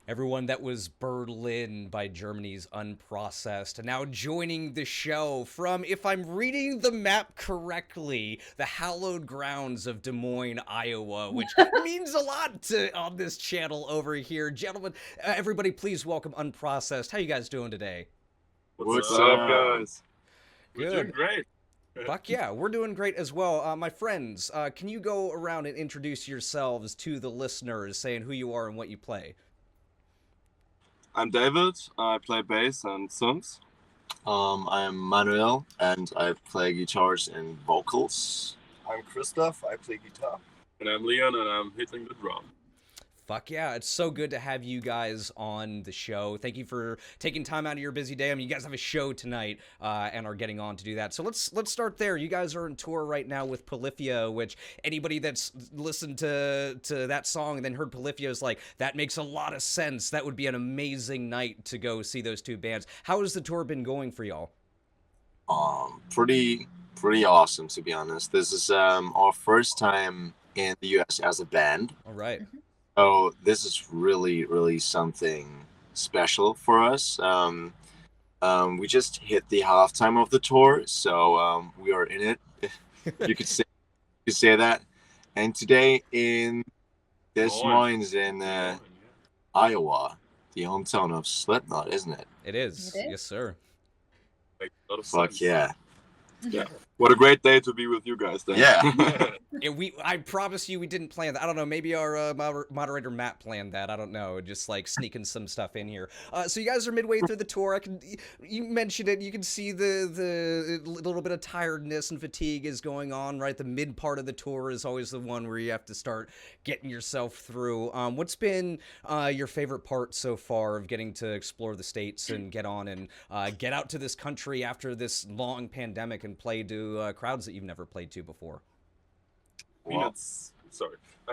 Everyone that was Berlin by Germany's Unprocessed, and now joining the show from, if I'm reading the map correctly, the hallowed grounds of Des Moines, Iowa, which means a lot on this channel over here. Gentlemen, everybody please welcome Unprocessed. How you guys doing today? What's up, guys? We're doing Good. great. Fuck yeah, we're doing great as well. My friends, can you go around and introduce yourselves to the listeners, saying who you are and what you play? I'm David. I play bass and synths. I'm Manuel, and I play guitars and vocals. I'm Christoph. I play guitar. And I'm Leon, and I'm hitting the drum. Fuck yeah, it's so good to have you guys on the show. Thank you for taking time out of your busy day. I mean, you guys have a show tonight and are getting on to do that. So let's start there. You guys are on tour right now with Polyphia, which anybody that's listened to that song and then heard Polyphia is like, that makes a lot of sense. That would be an amazing night to go see those two bands. How has the tour been going for y'all? Pretty awesome, to be honest. This is our first time in the US as a band. All right. So this is really something special for us. We just hit the halftime of the tour, so we are in it. You could say that. And today in Des Moines in Iowa, the hometown of Slipknot, isn't it? It is. Yes, sir. Like, a lot of Fuck sense. yeah. Yeah. What a great day to be with you guys then. Yeah. I promise you we didn't plan that. I don't know, maybe our moderator Matt planned that. I don't know, just like sneaking some stuff in here. So you guys are midway through the tour. You mentioned it. You can see the little bit of tiredness and fatigue is going on, right? The mid part of the tour is always the one where you have to start getting yourself through. What's been your favorite part so far of getting to explore the States and get on and get out to this country after this long pandemic and play to crowds that you've never played to before? I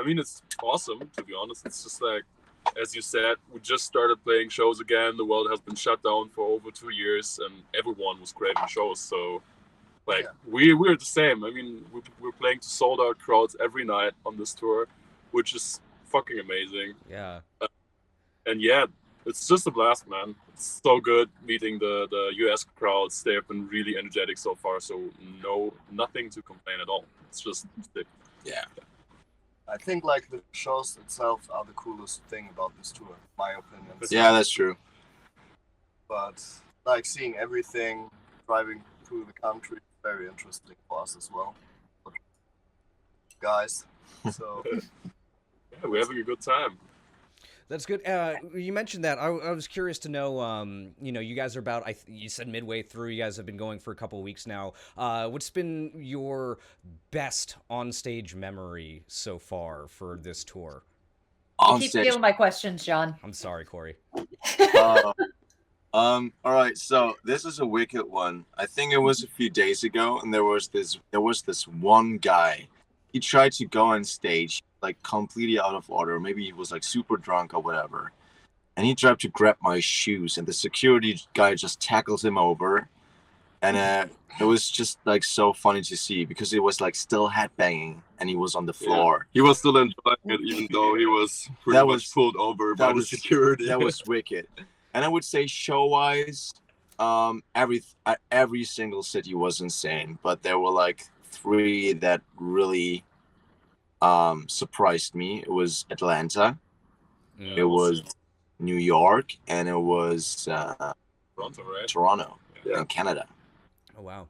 mean, it's awesome, to be honest. It's just like, as you said, we just started playing shows again. The world has been shut down for over 2 years, and everyone was craving shows. So, like, we're the same. I mean, we're playing to sold out crowds every night on this tour, which is fucking amazing. Yeah. And yeah, it's just a blast, man. It's so good meeting the US crowds. They have been really energetic so far, so nothing to complain at all. It's just sick. Yeah. I think like the shows itself are the coolest thing about this tour, in my opinion. Yeah, that's true. But like seeing everything, driving through the country, very interesting for us as well. Guys, so yeah, we're having a good time. That's good. You mentioned that. I was curious to know, you guys are about, you said midway through, you guys have been going for a couple of weeks now. What's been your best onstage memory so far for this tour? You keep stealing my questions, John. I'm sorry, Cori. All right, so this is a wicked one. I think it was a few days ago, and there was this one guy. He tried to go on stage like completely out of order. Maybe he was like super drunk or whatever. And he tried to grab my shoes, and the security guy just tackled him over. And it was just like so funny to see because it was like still headbanging and he was on the floor. Yeah. He was still enjoying it even though he was pretty much pulled over by the security. That was wicked. And I would say show-wise, every single city was insane, but there were like 3 that really surprised me. It was Atlanta, it was New York, and it was Toronto in Canada. Oh wow.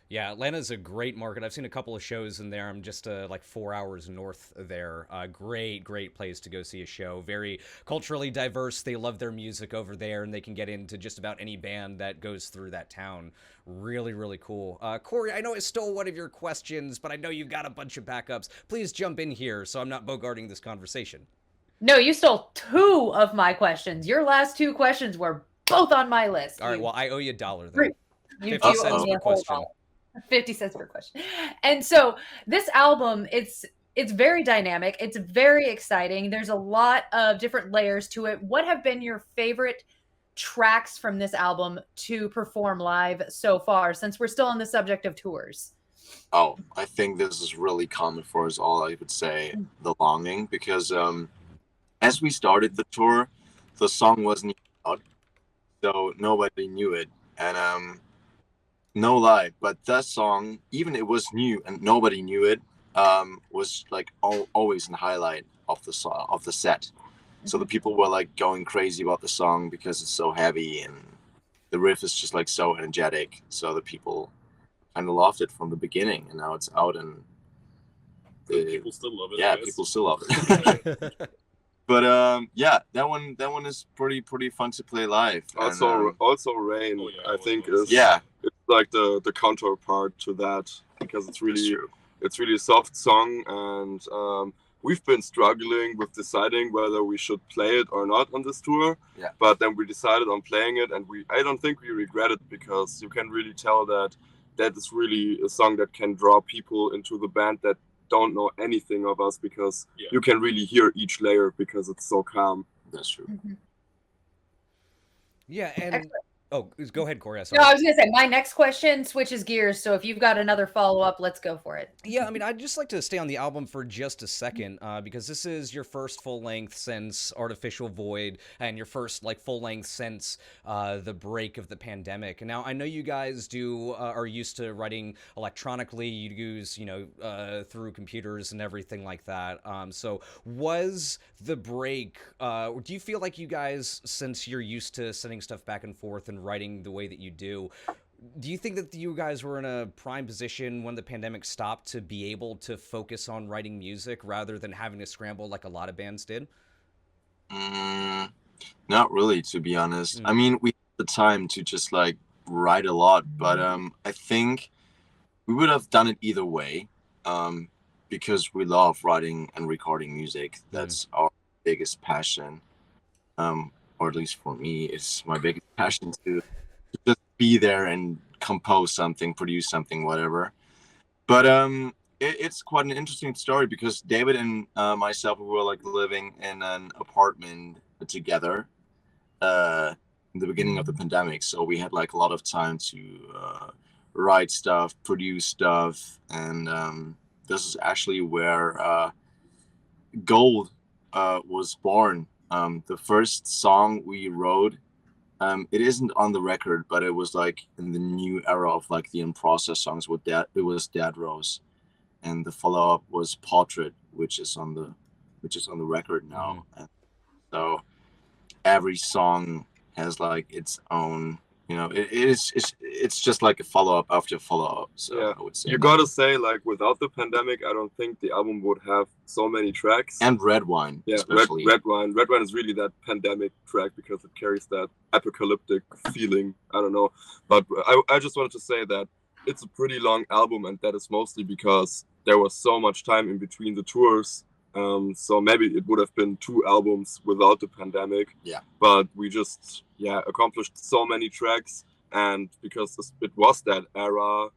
Yeah, Atlanta's a great market. I've seen a couple of shows in there. I'm just like 4 hours north there. Great place to go see a show. Very culturally diverse. They love their music over there, and they can get into just about any band that goes through that town. Really cool. Cori, I know I stole one of your questions, but I know you've got a bunch of backups. Please jump in here so I'm not bogarting this conversation. No, you stole 2 of my questions. Your last 2 questions were both on my list. All right, well, I owe you $1 then. 50 cents per question. 50 cents per question. And so this album, it's very dynamic. It's very exciting. There's a lot of different layers to it. What have been your favorite tracks from this album to perform live so far, since we're still on the subject of tours? Oh, I think this is really common for us all. I would say The Longing, because as we started the tour, the song wasn't out, so nobody knew it. And no lie, but that song, even it was new and nobody knew it, was like always in highlight of the set. So the people were like going crazy about the song because it's so heavy and the riff is just like so energetic. So the people kind of loved it from the beginning, and now it's out and people still love it. Yeah, people still love it. But yeah, that one is pretty fun to play live. Also, Rain, I think is it's like the counterpart to that, because it's really a soft song, and we've been struggling with deciding whether we should play it or not on this tour. Yeah. But then we decided on playing it, and I don't think we regret it, because you can really tell that is really a song that can draw people into the band that don't know anything of us, because you can really hear each layer because it's so calm. That's true. Yeah, and Excellent. oh, go ahead, Cori. No, I was gonna say my next question switches gears. So if you've got another follow-up, let's go for it. Yeah, I mean, I'd just like to stay on the album for just a second, because this is your first full length since Artificial Void, and your first like full length since the break of the pandemic. And now I know you guys are used to writing electronically. You use through computers and everything like that. So was the break? Do you feel like you guys, since you're used to sending stuff back and forth and writing the way that you do you think that you guys were in a prime position when the pandemic stopped to be able to focus on writing music rather than having to scramble like a lot of bands did? Not really, to be honest. I mean, we had the time to just like write a lot, but I think we would have done it either way, because we love writing and recording music. That's our biggest passion, or at least for me, it's my biggest passion to just be there and compose something, produce something, whatever. But it's quite an interesting story, because David and myself, we were like living in an apartment together in the beginning of the pandemic, so we had like a lot of time to write stuff, produce stuff, and this is actually where Gold was born. The first song we wrote, it isn't on the record, but it was like in the new era of like the Unprocessed songs. It was Dead Rose, and the follow-up was Portrait, which is on the record now. And so every song has like its own, it's just like a follow-up after follow-up. So I would say gotta say, like, without the pandemic, I don't think the album would have so many tracks. And Red Wine, especially. Red Wine is really that pandemic track, because it carries that apocalyptic feeling. I don't know, but I just wanted to say that it's a pretty long album, and that is mostly because there was so much time in between the tours. So maybe it would have been 2 albums without the pandemic. Yeah. But we just accomplished so many tracks, and because it was that era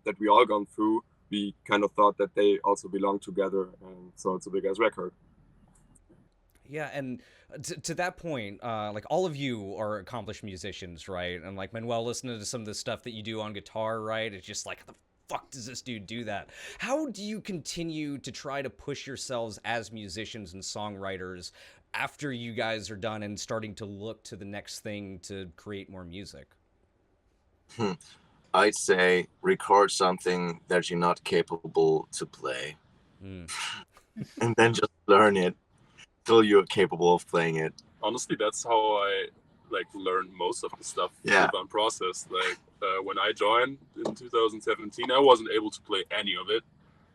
that we all gone through, we kind of thought that they also belong together, and so it's a big ass record. Yeah, and to that point, like all of you are accomplished musicians, right? And like Manuel, listening to some of the stuff that you do on guitar, right? It's just like, how the fuck does this dude do that? How do you continue to try to push yourselves as musicians and songwriters after you guys are done and starting to look to the next thing to create more music? I'd say record something that you're not capable to play, and then just learn it till you're capable of playing it. Honestly, that's how I learned most of the stuff with Unprocessed. When I joined in 2017, I wasn't able to play any of it,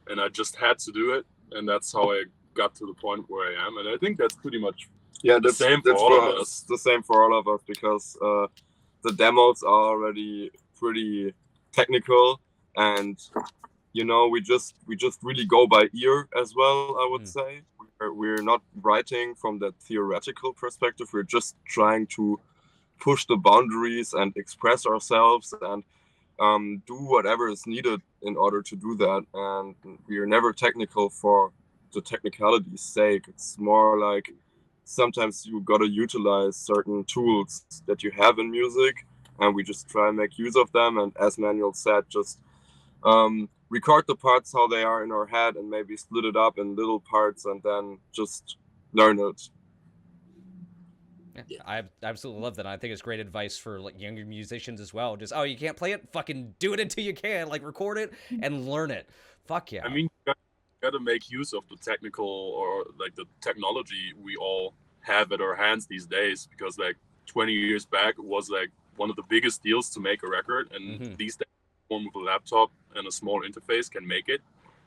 and I just had to do it, and that's how I got to the point where I am. And I think that's pretty much the same for all of us. The same for all of us, because the demos are already pretty technical, and we just really go by ear as well, I would say. We're not writing from that theoretical perspective. We're just trying to push the boundaries and express ourselves and do whatever is needed in order to do that. And we are never technical for the technicality's sake. It's more like sometimes you gotta utilize certain tools that you have in music, and we just try and make use of them. And as Manuel said, just record the parts how they are in our head, and maybe split it up in little parts, and then just learn it. Yeah. I absolutely love that. I think it's great advice for like younger musicians as well. Just, oh, you can't play it? Fucking do it until you can. Like record it and learn it. Fuck yeah. I mean, you gotta make use of the technical or like the technology we all have at our hands these days, because like 20 years back it was like one of the biggest deals to make a record, and these days one with a laptop and a small interface can make it.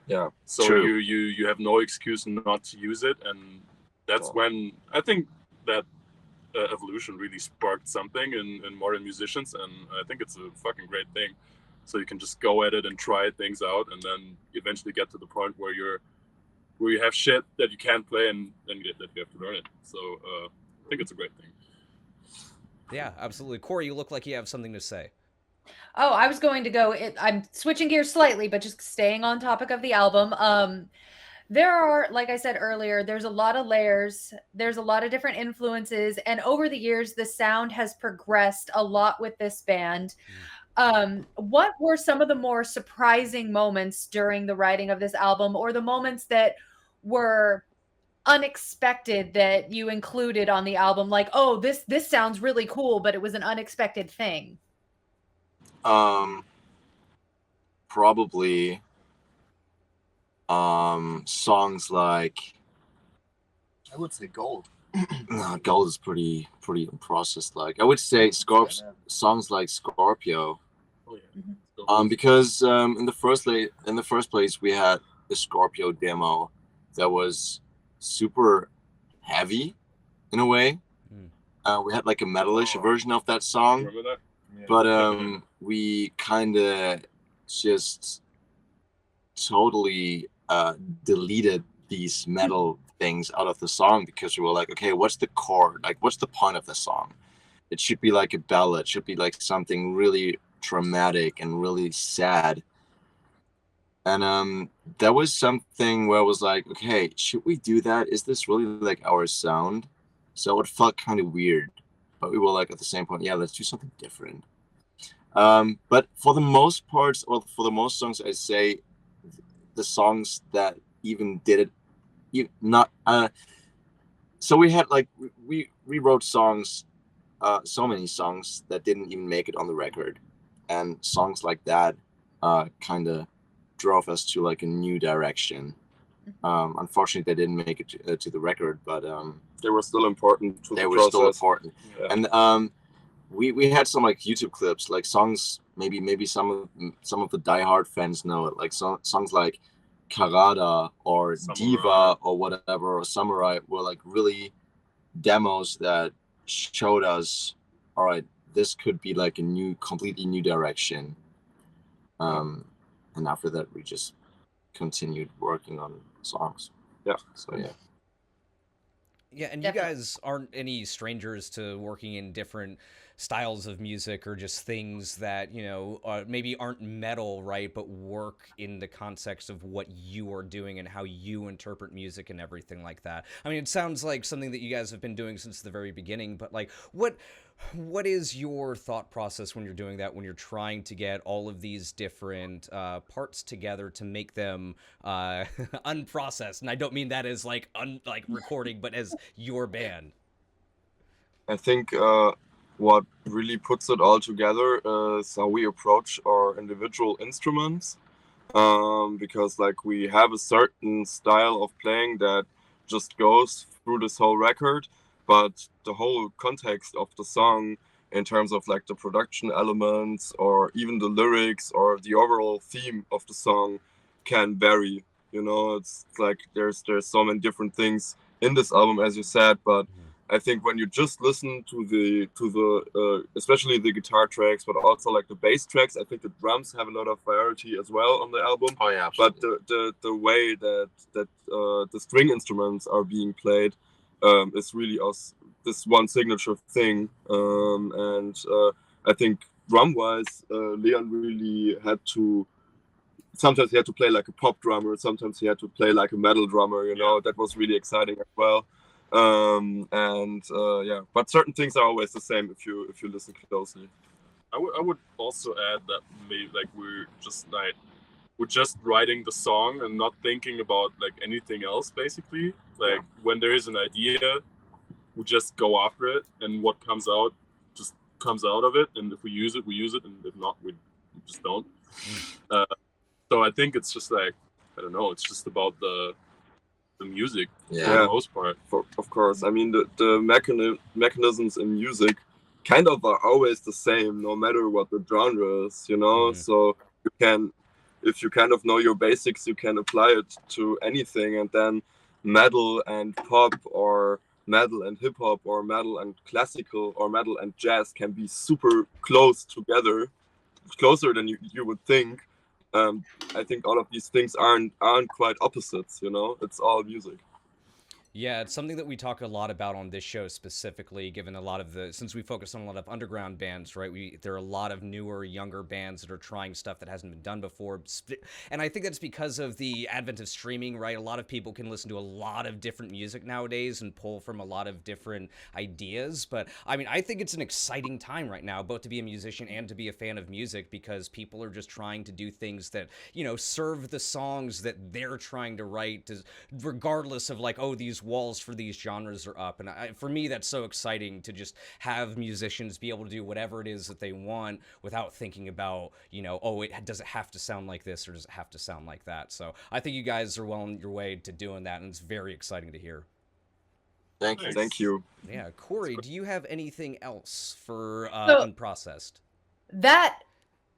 Yeah. So True. you have no excuse not to use it, and that's when I think that evolution really sparked something in modern musicians, and I think it's a fucking great thing. So you can just go at it and try things out, and then eventually get to the point where you have shit that you can't play, and then that you have to learn it. So I think it's a great thing. Yeah, absolutely. Cori, you look like you have something to say. Oh, I was going to go. I'm switching gears slightly, but just staying on topic of the album. There are, like I said earlier, there's a lot of layers. There's a lot of different influences, and over the years, the sound has progressed a lot with this band. What were some of the more surprising moments during the writing of this album, or the moments that were unexpected that you included on the album? Like, oh, this sounds really cool, but it was an unexpected thing. Probably songs like I would say Gold. no, Gold is pretty unprocessed. Like I would say songs like Scorpio. Oh yeah. Because in the first place we had the Scorpio demo that was super heavy in a way. We had like a metalish version of that song. Remember that? Yeah. But we kind of just totally deleted these metal things out of the song, because we were like, okay, what's the chord? Like, what's the point of the song? It should be like a ballad. It should be like something really dramatic and really sad. And that was something where I was like, okay, should we do that? Is this really like our sound? So it felt kind of weird. But we were like, at the same point, yeah, let's do something different. But for the most parts, or for the most songs, I say the songs that even did it, so we had like, we wrote songs, so many songs that didn't even make it on the record. And songs like that kind of drove us to like a new direction. Unfortunately, they didn't make it to the record, but They were still important to they the were process. still important. Yeah. And we had some like YouTube clips, like songs. Maybe some of the diehard fans know it, like songs like Karada or Samurai. Diva or whatever, or Samurai, were like really demos that showed us, all right, this could be like a completely new direction. And after that, we just continued working on songs. Yeah. So yeah. Yeah, and Definitely. you guys aren't any strangers to working in different styles of music, or just things that, you know, maybe aren't metal, right, but work in the context of what you are doing and how you interpret music and everything like that. I mean, it sounds like something that you guys have been doing since the very beginning, but like, what is your thought process when you're doing that, when you're trying to get all of these different parts together to make them unprocessed? And I don't mean that as like recording, but as your band. I think what really puts it all together is how we approach our individual instruments, because like we have a certain style of playing that just goes through this whole record, but the whole context of the song in terms of like the production elements or even the lyrics or the overall theme of the song can vary. You know, it's like there's so many different things in this album, as you said, but I think when you just listen to the especially the guitar tracks, but also like the bass tracks, I think the drums have a lot of variety as well on the album. Oh yeah, absolutely. But the way that the string instruments are being played is really this one signature thing. And I think drum wise, Leon really had to. Sometimes he had to play like a pop drummer. Sometimes he had to play like a metal drummer. You know, that was really exciting as well. But certain things are always the same if you listen closely. I would also add that maybe like we're just writing the song and not thinking about like anything else, basically. Like when there is an idea, we just go after it, and what comes out just comes out of it. And if we use it, we use it, and if not, we just don't. So I think it's just like, I don't know, it's just about the music for the most part. Of course, I mean the mechanisms in music kind of are always the same, no matter what the genre is, you know. So you can, if you kind of know your basics, you can apply it to anything, and then metal and pop, or metal and hip hop, or metal and classical, or metal and jazz can be super close together, closer than you would think. I think all of these things aren't quite opposites, you know. It's all music. Yeah, it's something that we talk a lot about on this show specifically, given a lot of since we focus on a lot of underground bands, right? There are a lot of newer, younger bands that are trying stuff that hasn't been done before. And I think that's because of the advent of streaming, right? A lot of people can listen to a lot of different music nowadays and pull from a lot of different ideas. But I mean, I think it's an exciting time right now, both to be a musician and to be a fan of music, because people are just trying to do things that, you know, serve the songs that they're trying to write, regardless of like, oh, these walls for these genres are up. And for me, that's so exciting to just have musicians be able to do whatever it is that they want without thinking about, you know, oh, does it have to sound like this, or does it have to sound like that? So I think you guys are well on your way to doing that, and it's very exciting to hear. Thank you. Thank you. Yeah, Cori, do you have anything else for Unprocessed? That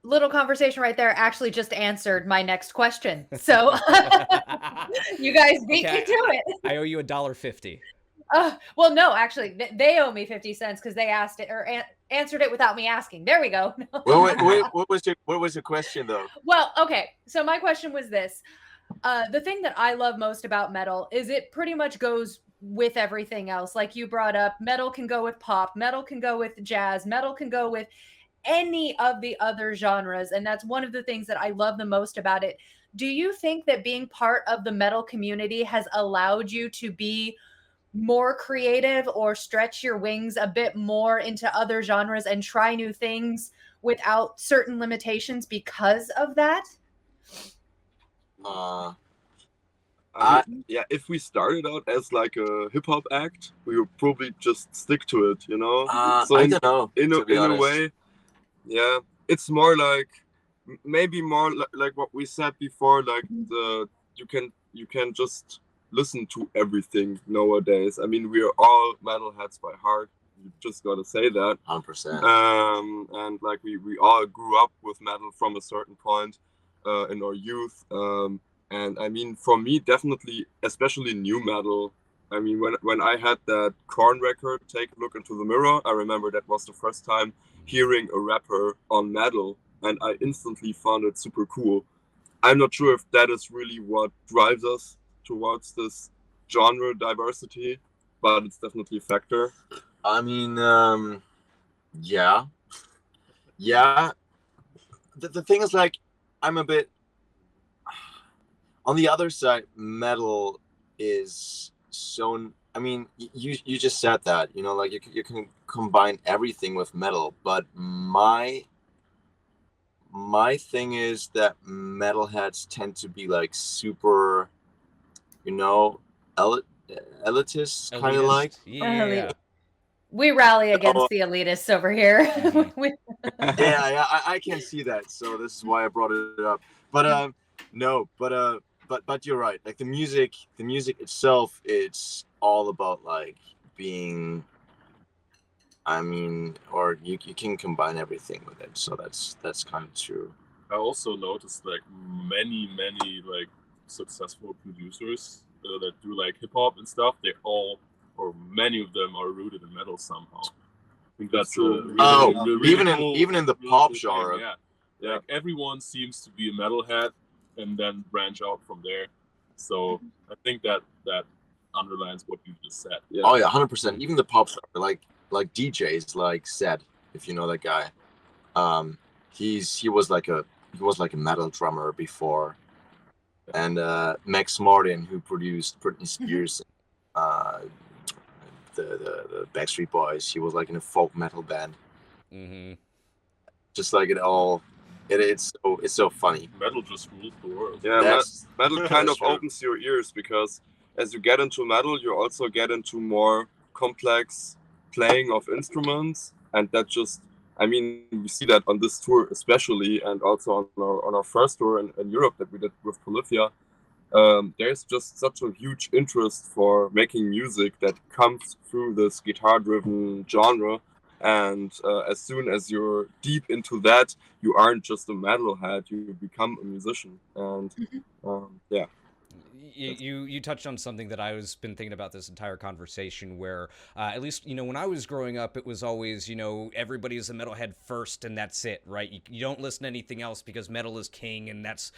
little conversation right there actually just answered my next question. So you guys beat me to it. I owe you $1.50. Well, no, actually, they owe me 50 cents because they asked it or answered it without me asking. There we go. What was your question though? Well, okay. So my question was this. The thing that I love most about metal is it pretty much goes with everything else. Like you brought up, metal can go with pop, metal can go with jazz, metal can go with any of the other genres. And that's one of the things that I love the most about it. Do you think that being part of the metal community has allowed you to be more creative or stretch your wings a bit more into other genres and try new things without certain limitations because of that? Yeah, if we started out as like a hip hop act, we would probably just stick to it, you know. So I don't know. In a way, yeah, it's more like maybe more like what we said before, like you can just listen to everything nowadays. I mean, we are all metalheads by heart. You just gotta say that. 100%. And like we all grew up with metal from a certain point in our youth. And I mean, for me, definitely, especially new metal. I mean, when I had that Korn record, Take a Look into the Mirror, I remember that was the first time hearing a rapper on metal, and I instantly found it super cool. I'm not sure if that is really what drives us towards this genre diversity, but it's definitely a factor. I mean, yeah. The thing is, like, I'm a bit on the other side. Metal is so. I mean, you just said that, you know, like you can combine everything with metal, but my thing is that metalheads tend to be like super, you know, elitist, kind of like. Yeah. We rally against the elitists over here. Yeah, I can see that. So this is why I brought it up. But no, but you're right. Like the music itself, it's all about like being. I mean, or you can combine everything with it. So that's kind of true. I also noticed like many like successful producers that do like hip hop and stuff. They all, or many of them, are rooted in metal somehow. I think that's true. Really Even in the pop genre. Yeah. Like everyone seems to be a metalhead and then branch out from there. So I think that underlines what you just said. Yeah. Oh yeah, 100%. Even the pop genre, like DJs, like Zed, if you know that guy. He was like a metal drummer before. And Max Martin, who produced Britney Spears, the Backstreet Boys, he was like in a folk metal band. Mm-hmm. Just like it all, it's so funny. Metal just rules the world. Yeah, metal kind of opens your ears, because as you get into metal, you also get into more complex playing of instruments, and that just, I mean, we see that on this tour especially, and also on our first tour in Europe that we did with Polyphia. There's just such a huge interest for making music that comes through this guitar-driven genre. And as soon as you're deep into that, you aren't just a metalhead, you become a musician. And yeah. You touched on something that I was been thinking about this entire conversation, where at least, you know, when I was growing up, it was always, you know, everybody's a metalhead first and that's it, right? You don't listen to anything else because metal is king and that's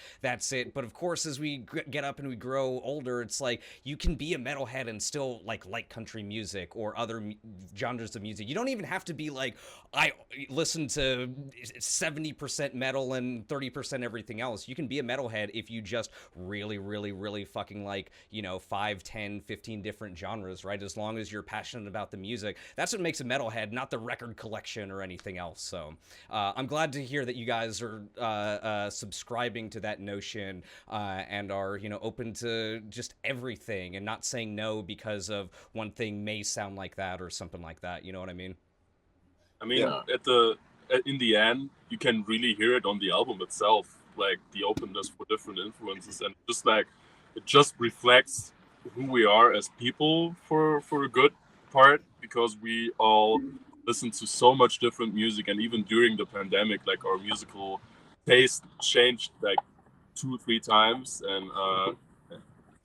it. But of course, as we get up and we grow older, it's like you can be a metalhead and still like country music or other genres of music. You don't even have to be like, I listen to 70% metal and 30% everything else. You can be a metalhead if you just really, really, really fucking like, you know, 5, 10, 15 different genres, right? As long as you're passionate about the music, that's what makes a metalhead, not the record collection or anything else. So I'm glad to hear that you guys are subscribing to that notion and are, you know, open to just everything and not saying no because of one thing may sound like that or something like that. You know what I mean? I mean, in the end, you can really hear it on the album itself, like the openness for different influences, and just like it just reflects who we are as people for a good part, because we all listen to so much different music, and even during the pandemic, like our musical taste changed like 2-3 times, and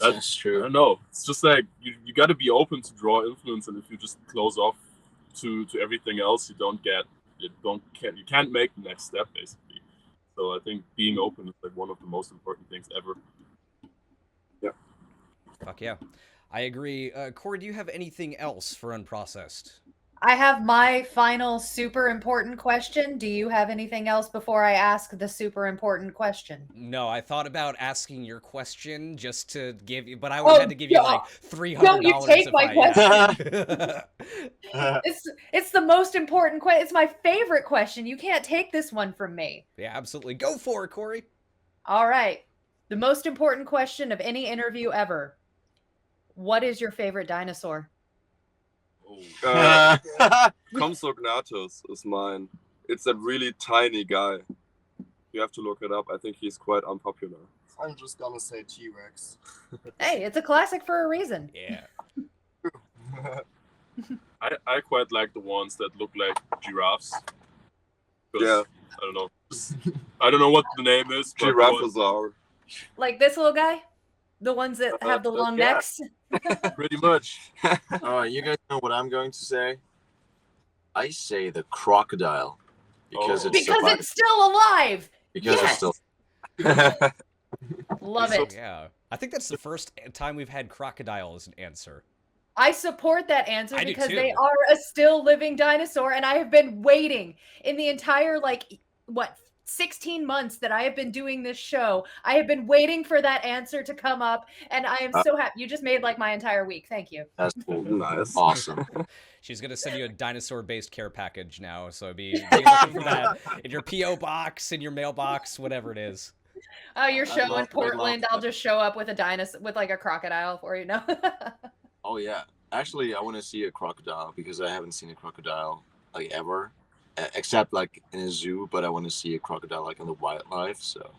That's true. I don't know. It's just like you got to be open to draw influence, and if you just close off to everything else, you can't make the next step, basically. So I think being open is like one of the most important things ever. Yeah. Fuck yeah. I agree. Cori, do you have anything else for Unprocessed? I have my final super important question. Do you have anything else before I ask the super important question? No, I thought about asking your question just to give you, but I Oh, had to give you like $300. Don't you take if my question. It's the most important question. It's my favorite question. You can't take this one from me. Yeah, absolutely. Go for it, Cori. All right. The most important question of any interview ever. What is your favorite dinosaur? Compsognathus is mine. It's that really tiny guy. You have to look it up. I think he's quite unpopular. I'm just gonna say T-Rex. Hey, it's a classic for a reason. Yeah. I quite like the ones that look like giraffes. Yeah. I don't know what the name is. But Giraffosaur. Like this little guy? The ones that have the long yeah. necks? Pretty much. All right, you guys know what I'm going to say? I say the crocodile because it's still alive. because Yes! it's still. Love it. Yeah. I think that's the first time we've had crocodile as an answer. I support that answer I do because too. they are a still living dinosaur, and I have been waiting in the entire 16 months that I have been doing this show. I have been waiting for that answer to come up, and I am so happy. You just made like my entire week. Thank you. That's Nice. awesome. She's gonna send you a dinosaur-based care package now, so be looking for that in your PO box, in your mailbox, whatever it is. Oh, your show in love Portland. I'll that. just show up with a dinosaur, with like a crocodile for you. No. Oh yeah, actually, I want to see a crocodile because I haven't seen a crocodile like ever, except like in a zoo. But I want to see a crocodile like in the wildlife. So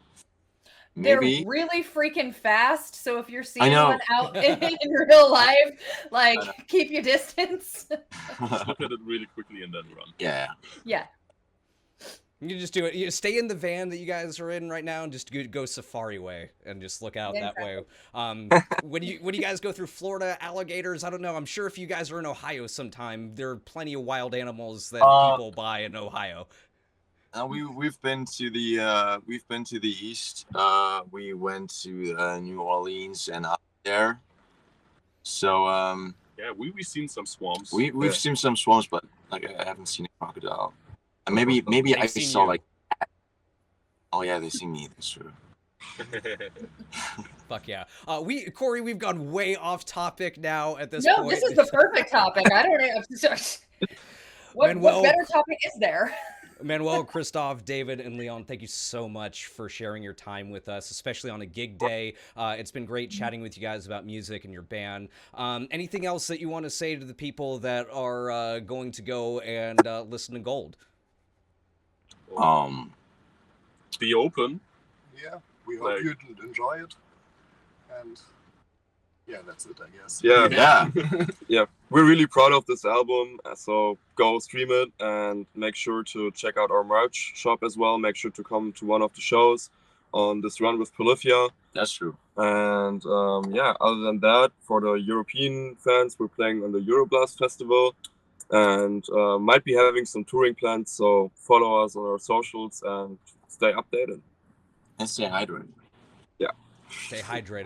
maybe They're really freaking fast. So if you're I seeing know. one out in real life, like keep your distance. Just look at it really quickly and then run. yeah. Yeah. You can just do it. You stay in the van that you guys are in right now and just go safari way and just look out that way. When you guys go through Florida, alligators, I don't know. I'm sure if you guys are in Ohio sometime, there are plenty of wild animals that people buy in Ohio. We've been to the east. We went to New Orleans and up there. So Yeah, we've seen some swamps. we've seen some swamps, but like I haven't seen a crocodile. And maybe I They've seen saw you. like. Oh yeah, they see me. That's true. Fuck yeah. Cori, we've gone way off topic now at this No, point. this is the perfect topic. I don't know. What Manuel- better topic is there? Manuel, Christoph, David, and Leon, thank you so much for sharing your time with us, especially on a gig day. It's been great chatting with you guys about music and your band. Anything else that you want to say to the people that are going to go and listen to Gold? Be open. Yeah, we hope Like- you enjoy it. And yeah, that's it, I guess. Yeah, Yeah. yeah, we're really proud of this album. So go stream it and make sure to check out our merch shop as well. Make sure to come to one of the shows on this run with Polyphia. That's true. And yeah, other than that, for the European fans, we're playing on the Euroblast Festival and might be having some touring plans. So follow us on our socials and stay updated. And stay hydrated. Stay hydrated.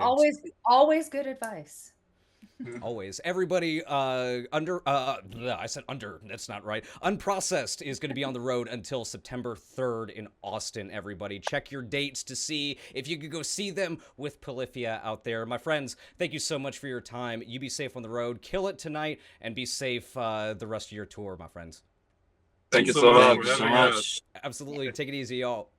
Always good advice. Always. Everybody, I said under, that's not right. Unprocessed is going to be on the road until September 3rd in Austin, everybody. Check your dates to see if you could go see them with Polyphia out there. My friends, thank you so much for your time. You be safe on the road. Kill it tonight and be safe the rest of your tour, my friends. Thank you so so much. much. Thanks so much. Absolutely. Take it easy, y'all.